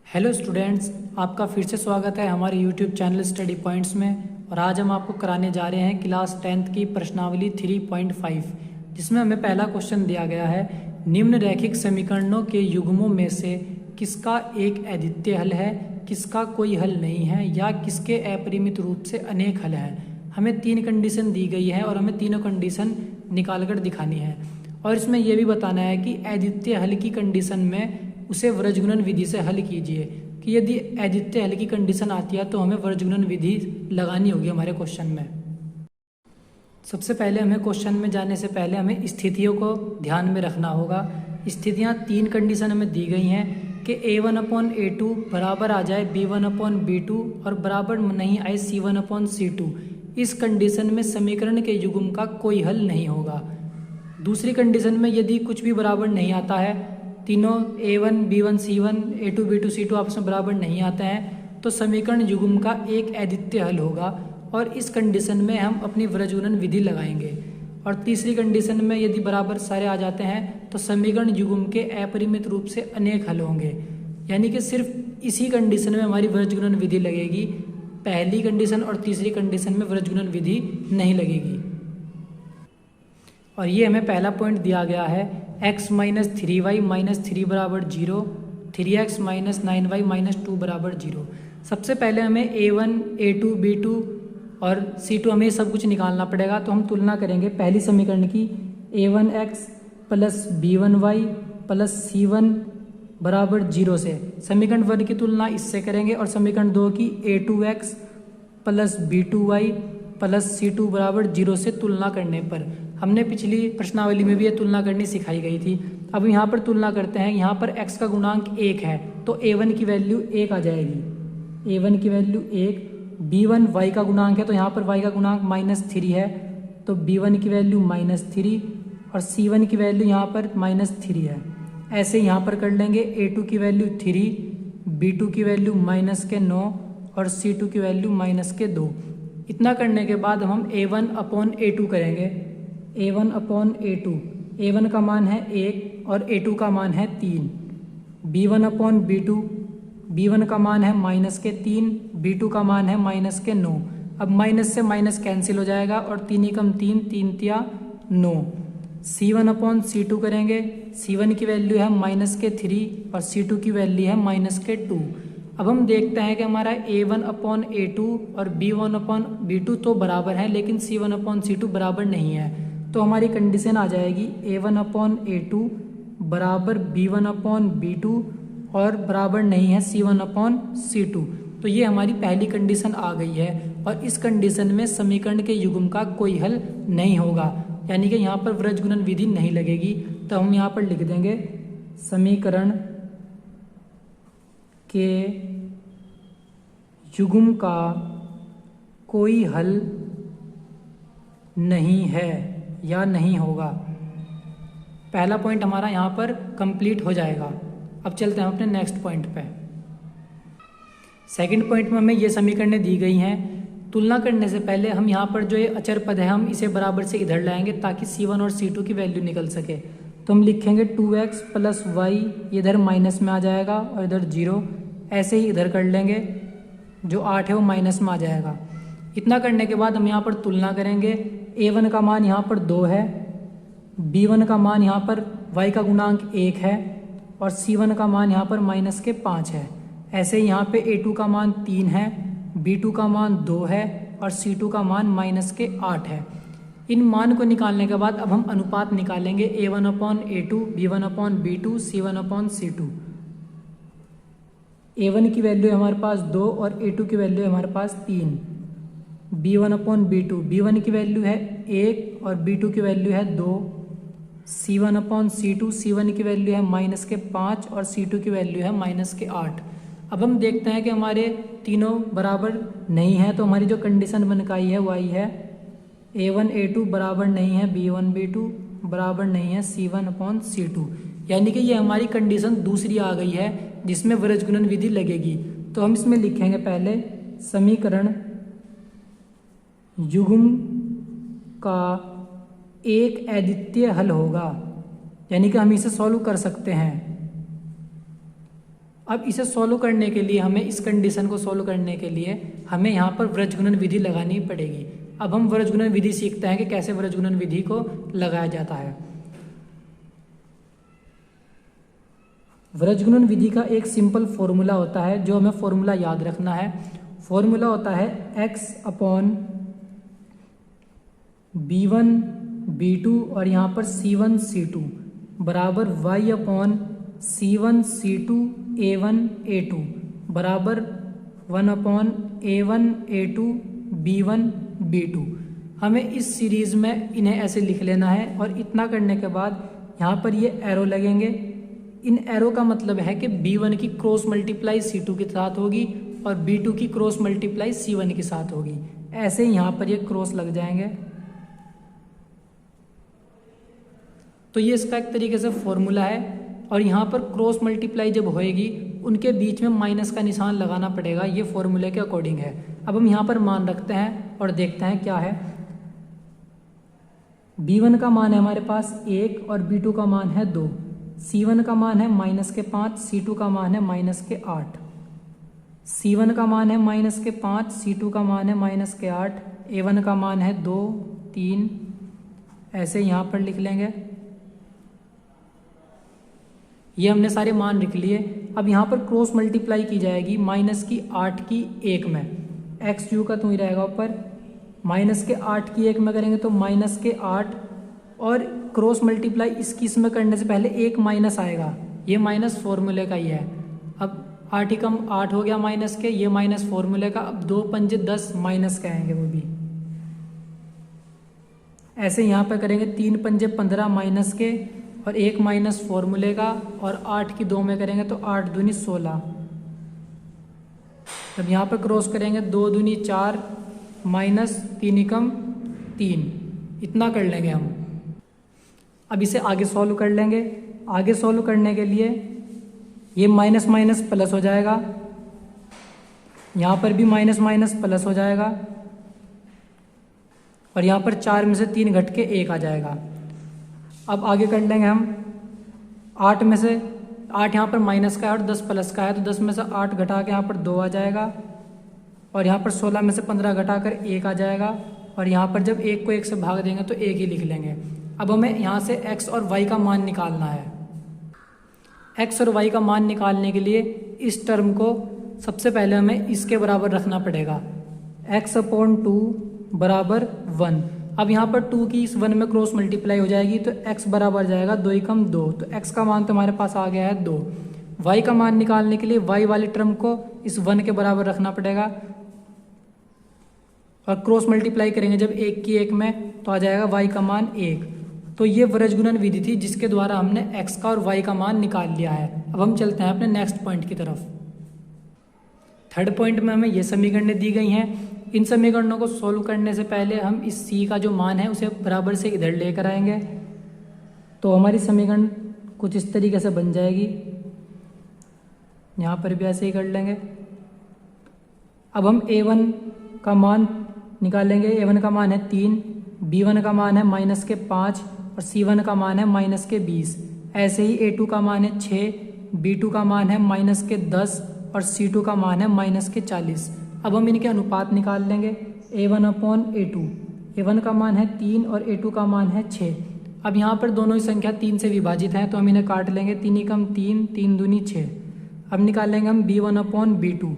Hello students, आपका फिर से स्वागत है हमारे यूट्यूब चैनल स्टडी पॉइंट्स में। और आज हम आपको कराने जा रहे हैं क्लास 10th की प्रश्नावली 3.5, जिसमें हमें पहला क्वेश्चन दिया गया है, निम्न रैखिक समीकरणों के युग्मों में से किसका एक अद्वितीय हल है, किसका कोई हल नहीं है, या किसके अपरिमित रूप से अनेक हल हैं। हमें 3 कंडीशन दी गई है और हमें तीनों कंडीशन निकाल कर दिखानी है। और इसमें यह भी बताना है कि अद्वितीय हल की कंडीशन में उसे वज्रगुणन विधि से हल कीजिए, कि यदि अद्वितीय हल की कंडीशन आती है तो हमें वज्रगुणन विधि लगानी होगी हमारे क्वेश्चन में। सबसे पहले हमें क्वेश्चन में जाने से पहले हमें स्थितियों को ध्यान में रखना होगा। स्थितियां 3 कंडीशन हमें दी गई हैं कि A1/A2 बराबर आ जाए B1/B2 और बराबर नहीं आए C1/C2। इस कंडीशन में समीकरण के युग्म का कोई हल नहीं होगा। दूसरी कंडीशन में यदि कुछ भी बराबर नहीं आता है, तीनों A1 B1 C1 A2 B2 C2 आपस में बराबर नहीं आते हैं, तो समीकरण युग्म का एक अद्वितीय हल होगा और इस कंडीशन में हम अपनी वज्रगुणन विधि लगाएंगे। और तीसरी कंडीशन में यदि बराबर सारे आ जाते हैं तो समीकरण युग्म के अपरिमित रूप से अनेक हल होंगे, यानी कि सिर्फ इसी कंडीशन में हमारी वज्रगुणन विधि लगेगी। पहली कंडीशन और तीसरी कंडीशन में वज्रगुणन विधि नहीं लगेगी। और ये हमें पहला पॉइंट दिया गया है, x माइनस 3y माइनस 3 बराबर 0, 3x माइनस 9y माइनस 2 बराबर 0। सबसे पहले हमें A1 A2 B2 और C2 हमें सब कुछ निकालना पड़ेगा। तो हम तुलना करेंगे पहली समीकरण की, A1x plus B1y plus C1 बराबर 0 से। समीकरण 1 की तुलना इससे करेंगे और समीकरण 2 की A2x plus B2y plus C2 बराबर 0 से तुलना करने पर, हमने पिछली प्रश्नावली में भी ये तुलना करनी सिखाई गई थी। अब यहाँ पर तुलना करते हैं। यहाँ पर x का गुणांक 1 है तो A1 की वैल्यू 1 आ जाएगी, A1 की वैल्यू 1। B1 y का गुणांक है तो यहाँ पर y का गुणांक -3 है तो B1 की वैल्यू -3 और C1 की वैल्यू यहाँ पर -3 है। ऐसे यहाँ पर कर लेंगे, A2 की वैल्यू 3, B2 की वैल्यू -9 और C2 की वैल्यू -2। इतना करने के बाद हम A1/A2 करेंगे। A1/A2, A1 का मान है 1 और A2 का मान है 3। B1/B2, B1 का मान है -3, B2 का मान है -9। अब माइनस से माइनस कैंसिल हो जाएगा और 3 एकम 3, 3 तिया 9। C1/C2 करेंगे, C1 की वैल्यू है -3 और C2 की वैल्यू है -2। अब हम देखते हैं कि हमारा A1/A2 और B1/B2 तो बराबर है, लेकिन C1/C2 बराबर नहीं है। तो हमारी कंडीशन आ जाएगी A1/A2 बराबर B1/B2 और बराबर नहीं है C1/C2। तो ये हमारी पहली कंडीशन आ गई है और इस कंडीशन में समीकरण के युग्म का कोई हल नहीं होगा, यानी कि यहाँ पर वज्रगुणन विधि नहीं लगेगी। तो हम यहाँ पर लिख देंगे, समीकरण के युग्म का कोई हल नहीं है या नहीं होगा। पहला पॉइंट हमारा यहाँ पर कंप्लीट हो जाएगा। अब चलते हैं अपने नेक्स्ट पॉइंट पे। सेकंड पॉइंट में हमें ये समीकरणें दी गई हैं। तुलना करने से पहले हम यहाँ पर जो ये अचर पद है हम इसे बराबर से इधर लाएंगे ताकि C1 और C2 की वैल्यू निकल सके। तो हम लिखेंगे 2x प्लस वाई, इधर माइनस में आ जाएगा और इधर 0। ऐसे ही इधर कर लेंगे, जो 8 है वो माइनस में आ जाएगा। इतना करने के बाद हम यहाँ पर तुलना करेंगे। A1 का मान यहाँ पर 2 है, B1 का मान यहाँ पर y का गुणांक 1 है और C1 का मान यहाँ पर -5 है। ऐसे ही यहाँ पे A2 का मान 3 है, B2 का मान 2 है और C2 का मान -8 है। इन मान को निकालने के बाद अब हम अनुपात निकालेंगे, A1/A2 B1/B2 C1/C2। A1 की वैल्यू है हमारे पास 2 और A2 की वैल्यू है हमारे पास 3। B1/B2, B1 की वैल्यू है 1 और B2 की वैल्यू है 2। C1/C2, C1 की वैल्यू है -5 और C2 की वैल्यू है -8। अब हम देखते हैं कि हमारे तीनों बराबर नहीं है, तो हमारी जो कंडीशन बन के आई है वो आई है, A1/A2 बराबर नहीं है B1/B2 बराबर नहीं है C1/C2, यानी कि ये हमारी कंडीशन दूसरी आ गई है जिसमें वज्रगुणन विधि लगेगी। तो हम इसमें लिखेंगे पहले, समीकरण युग्म का एक अद्वितीय हल होगा, यानी कि हम इसे सॉल्व कर सकते हैं। अब इसे सॉल्व करने के लिए हमें इस कंडीशन को सॉल्व करने के लिए हमें यहाँ पर वृज्जगुणन विधि लगानी पड़ेगी। अब हम वृज्जगुणन विधि सीखते हैं कि कैसे वृज्जगुणन विधि को लगाया जाता है। वृज्जगुणन विधि का एक सिंपल फॉर्मूला होता है, जो हमें फॉर्मूला याद रखना है। फॉर्मूला होता है x/b1 b2 और यहाँ पर c1 c2 बराबर y/c1 c2 a1 a2 बराबर 1/a1 a2 b1 b2। हमें इस सीरीज़ में इन्हें ऐसे लिख लेना है और इतना करने के बाद यहाँ पर ये एरो लगेंगे। इन एरो का मतलब है कि b1 की क्रॉस मल्टीप्लाई c2 के साथ होगी और b2 की क्रॉस मल्टीप्लाई c1 के साथ होगी। ऐसे ही यहाँ पर ये क्रॉस लग जाएंगे। तो ये इसका एक तरीके से फॉर्मूला है। और यहाँ पर क्रॉस मल्टीप्लाई जब होएगी उनके बीच में माइनस का निशान लगाना पड़ेगा, ये फॉर्मूले के अकॉर्डिंग है। अब हम यहाँ पर मान रखते हैं और देखते हैं क्या है। b1 का मान है हमारे पास 1 और b2 का मान है 2, c1 का मान है -5, c2 का मान है -8, c1 का मान है -5, c2 का मान है -8, a1 का मान है 2 3, ऐसे यहाँ पर लिख लेंगे। ये हमने सारे मान लिख लिए। अब यहाँ पर क्रॉस मल्टीप्लाई की जाएगी -8 की 1 में, एक्स यू का तो ही रहेगा ऊपर, -8 की 1 में करेंगे तो -8 और क्रॉस मल्टीप्लाई इसकी इसमें करने से पहले एक माइनस आएगा, ये माइनस फॉर्मूले का ही है। अब 8 ही कम 8 हो गया माइनस के, ये माइनस फॉर्मूले का। अब 2 पंजे 10 माइनस के आएंगे वो भी। ऐसे यहाँ पर करेंगे 3 पंजे 15 माइनस के और एक माइनस फॉर्मूले का, और 8 की 2 में करेंगे तो 8 दूनी 16। अब यहाँ पर क्रॉस करेंगे 2 दूनी 4 माइनस 3 एकम 3, इतना कर लेंगे हम। अब इसे आगे सॉल्व कर लेंगे। आगे सॉल्व करने के लिए ये माइनस माइनस प्लस हो जाएगा, यहाँ पर भी माइनस माइनस प्लस हो जाएगा और यहाँ पर 4 में से 3 घट के 1 आ जाएगा। अब आगे कर लेंगे हम 8 में से 8 यहाँ पर माइनस का है और 10 प्लस का है, तो 10 में से 8 घटा के यहाँ पर 2 आ जाएगा और यहाँ पर 16 में से 15 घटा कर 1 आ जाएगा और यहाँ पर जब 1 को 1 से भाग देंगे तो 1 ही लिख लेंगे। अब हमें यहाँ से x और y का मान निकालना है। x और y का मान निकालने के लिए इस टर्म को सबसे पहले हमें इसके बराबर रखना पड़ेगा, x/2 बराबर 1। अब यहाँ पर 2 की इस 1 में क्रॉस मल्टीप्लाई हो जाएगी तो x बराबर जाएगा 2 एकम 2, तो x का मान तो हमारे पास आ गया है 2। y का मान निकालने के लिए y वाली टर्म को इस 1 के बराबर रखना पड़ेगा और क्रॉस मल्टीप्लाई करेंगे जब 1 की 1 में तो आ जाएगा y का मान 1। तो ये वृज्जगुणन विधि थी जिसके द्वारा हमने x का और y का मान निकाल लिया है। अब हम चलते हैं अपने नेक्स्ट पॉइंट की तरफ। थर्ड पॉइंट में हमें ये समीकरणें दी गई हैं। इन समीकरणों को सोल्व करने से पहले हम इस c का जो मान है उसे बराबर से इधर लेकर आएंगे, तो हमारी समीकरण कुछ इस तरीके से बन जाएगी। यहाँ पर भी ऐसे ही कर लेंगे। अब हम a1 का मान निकालेंगे। a1 का मान है 3, b1 का मान है -5 और c1 का मान है -20। ऐसे ही a2 का मान है 6, b2 का मान है -10 और c2 का मान है -40। अब हम इनके अनुपात निकाल लेंगे। a1/a2, a1 का मान है 3 और a2 का मान है 6। अब यहाँ पर दोनों ही संख्या 3 से विभाजित हैं तो हम इन्हें काट लेंगे। 3 एकम 3, 3 दूनी 6। अब निकाल लेंगे हम b1/b2।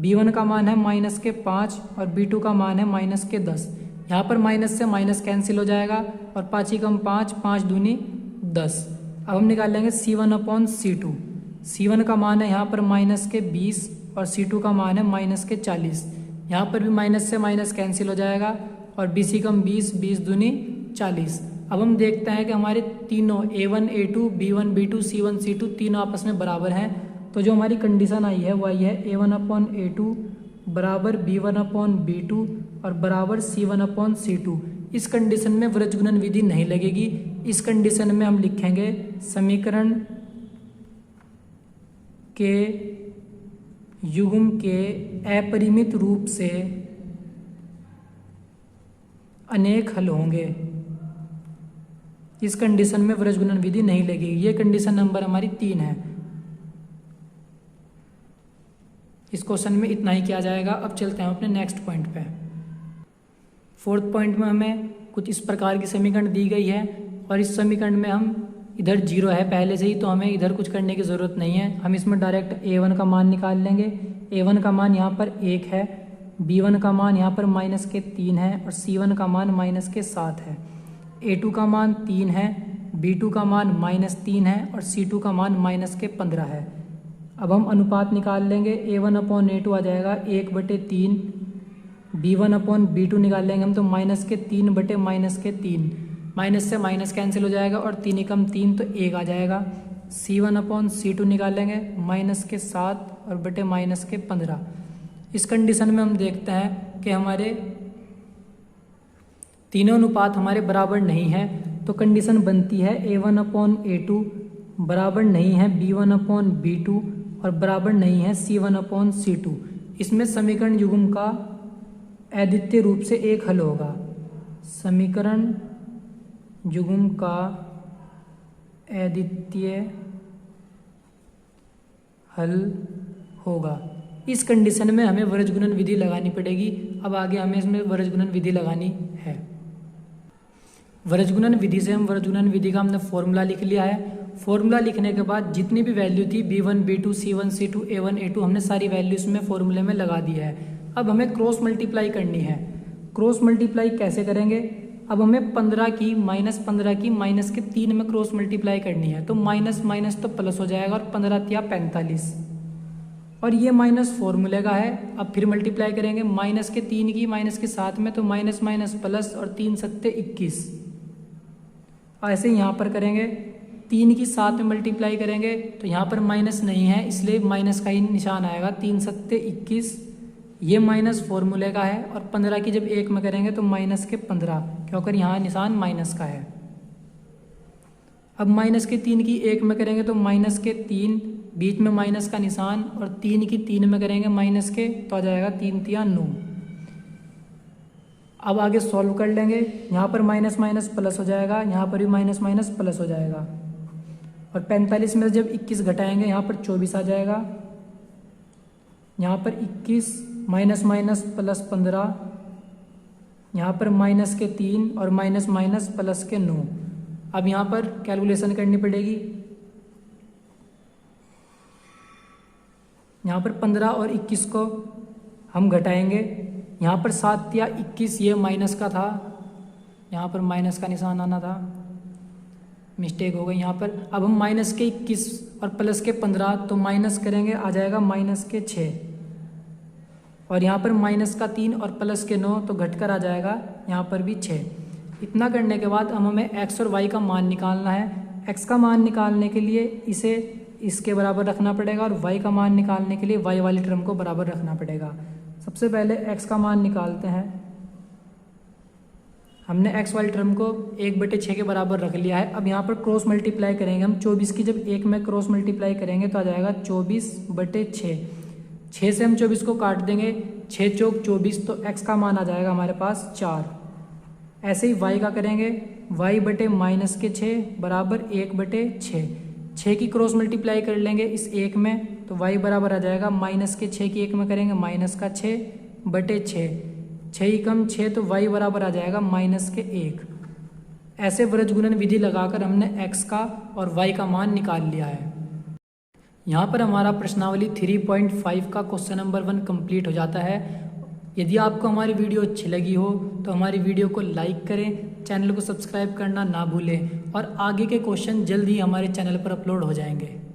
b1 का मान है -5 और b2 का मान है -10। यहाँ पर माइनस से माइनस कैंसिल हो जाएगा और 5 एकम 5, 5 दूनी 10। अब हम निकाल लेंगे c1/c2। c1 का मान है यहाँ पर -20 और c2 का मान है -40। यहाँ पर भी माइनस से माइनस कैंसिल हो जाएगा और 20 एकम 20, 20 दूनी 40। अब हम देखते हैं कि हमारे तीनों a1 a2 b1 b2 c1 c2 तीनों आपस में बराबर हैं। तो जो हमारी कंडीशन आई है वो आई है a1/a2 बराबर b1/b2 और बराबर c1/c2। इस कंडीशन में वृज्जगुणन विधि नहीं लगेगी। इस कंडीशन में हम लिखेंगे समीकरण के युग्म के अपरिमित रूप से अनेक हल होंगे। इस कंडीशन में वृज्जगुणन विधि नहीं लगेगी। ये कंडीशन नंबर हमारी 3 है। इस क्वेश्चन में इतना ही किया जाएगा। अब चलते हैं अपने नेक्स्ट पॉइंट पे। फोर्थ पॉइंट में हमें कुछ इस प्रकार की समीकरण दी गई है और इस समीकरण में हम इधर 0 है पहले से ही, तो हमें इधर कुछ करने की ज़रूरत नहीं है। हम इसमें डायरेक्ट a1 का मान निकाल लेंगे। a1 का मान यहाँ पर 1 है, b1 का मान यहाँ पर -3 है और c1 का मान -7 है। a2 का मान 3 है, b2 का मान -3 है और c2 का मान -15 है। अब हम अनुपात निकाल लेंगे। a1/a2 आ जाएगा 1/3, b1/b2 निकाल लेंगे हम तो -3/-3, माइनस से माइनस कैंसिल हो जाएगा और 3 एकम 3 तो 1 आ जाएगा। c1/c2 निकाल लेंगे -7 और बटे -15। इस कंडीशन में हम देखते हैं कि हमारे तीनों अनुपात हमारे बराबर नहीं है, तो कंडीशन बनती है a1/a2 बराबर नहीं है b1/b2 और बराबर नहीं है c1/c2। इसमें समीकरण युग्म का अद्वितीय रूप से एक हल होगा। समीकरण युग्म का अद्वितीय हल होगा। इस कंडीशन में हमें वज्र गुणन विधि लगानी पड़ेगी। अब आगे हमें इसमें वज्र गुणन विधि लगानी है। वज्र गुणन विधि से हम वज्र गुणन विधि का हमने फॉर्मूला लिख लिया है। फॉर्मूला लिखने के बाद जितनी भी वैल्यू थी b1 b2 c1 c2 a1 a2 हमने सारी वैल्यू इसमें फॉर्मूले में लगा दी है। अब हमें क्रॉस मल्टीप्लाई करनी है। क्रॉस मल्टीप्लाई कैसे करेंगे? अब हमें 15 की -3 में क्रॉस मल्टीप्लाई करनी है, तो माइनस माइनस तो प्लस हो जाएगा और 15 या 45 और ये माइनस फॉर्मूले का है। अब फिर मल्टीप्लाई करेंगे -3 की -7 में, तो माइनस माइनस प्लस और 3 सत्ते 21। ऐसे यहाँ पर करेंगे 3 की 7 में मल्टीप्लाई करेंगे तो यहाँ पर माइनस नहीं है, इसलिए माइनस का ही निशान आएगा। 3 सत्ते 21, ये माइनस फॉर्मूले का है और 15 की जब 1 में करेंगे तो -15, क्योंकि यहाँ निशान माइनस का है। अब -3 की 1 में करेंगे तो -3, बीच में माइनस का निशान और 3 की 3 में करेंगे माइनस के, तो आ जाएगा 3 तिया 9। अब आगे सॉल्व कर लेंगे। यहाँ पर माइनस माइनस प्लस हो जाएगा, यहाँ पर भी माइनस माइनस प्लस हो जाएगा और 45 में जब 21 घटाएंगे यहाँ पर 24 आ जाएगा। यहाँ पर 21 माइनस माइनस प्लस 15, यहाँ पर -3 और माइनस माइनस प्लस के 9। अब यहाँ पर कैलकुलेशन करनी पड़ेगी। यहाँ पर 15 और 21 को हम घटाएंगे। यहाँ पर 7 या 21 ये माइनस का था, यहाँ पर माइनस का निशान आना था, मिस्टेक हो गई यहाँ पर। अब हम माइनस के 21 और प्लस के 15 तो माइनस करेंगे, आ जाएगा -6 और यहाँ पर -3 और प्लस के 9 तो घटकर आ जाएगा यहाँ पर भी 6। इतना करने के बाद अब हमें x और y का मान निकालना है। x का मान निकालने के लिए इसे इसके बराबर रखना पड़ेगा और y का मान निकालने के लिए y वाली टर्म को बराबर रखना पड़ेगा। सबसे पहले x का मान निकालते हैं। हमने x वाली टर्म को 1/6 के बराबर रख लिया है। अब यहाँ पर क्रॉस मल्टीप्लाई करेंगे हम। 24 की जब 1 में क्रॉस मल्टीप्लाई करेंगे तो आ जाएगा 24/6। 6 से हम 24 को काट देंगे, 6 चौक 24, तो x का मान आ जाएगा हमारे पास 4। ऐसे ही y का करेंगे, y/-6 बराबर 1/6। 6 की क्रॉस मल्टीप्लाई कर लेंगे इस 1 में, तो y बराबर आ जाएगा -6 की 1 में करेंगे -6/6। 6 कम 6 तो y बराबर आ जाएगा -1। ऐसे वज्र गुणन विधि लगाकर हमने x का और y का मान निकाल लिया है। यहाँ पर हमारा प्रश्नावली 3.5 का क्वेश्चन नंबर 1 कंप्लीट हो जाता है। यदि आपको हमारी वीडियो अच्छी लगी हो तो हमारी वीडियो को लाइक करें, चैनल को सब्सक्राइब करना ना भूलें और आगे के क्वेश्चन जल्द ही हमारे चैनल पर अपलोड हो जाएंगे।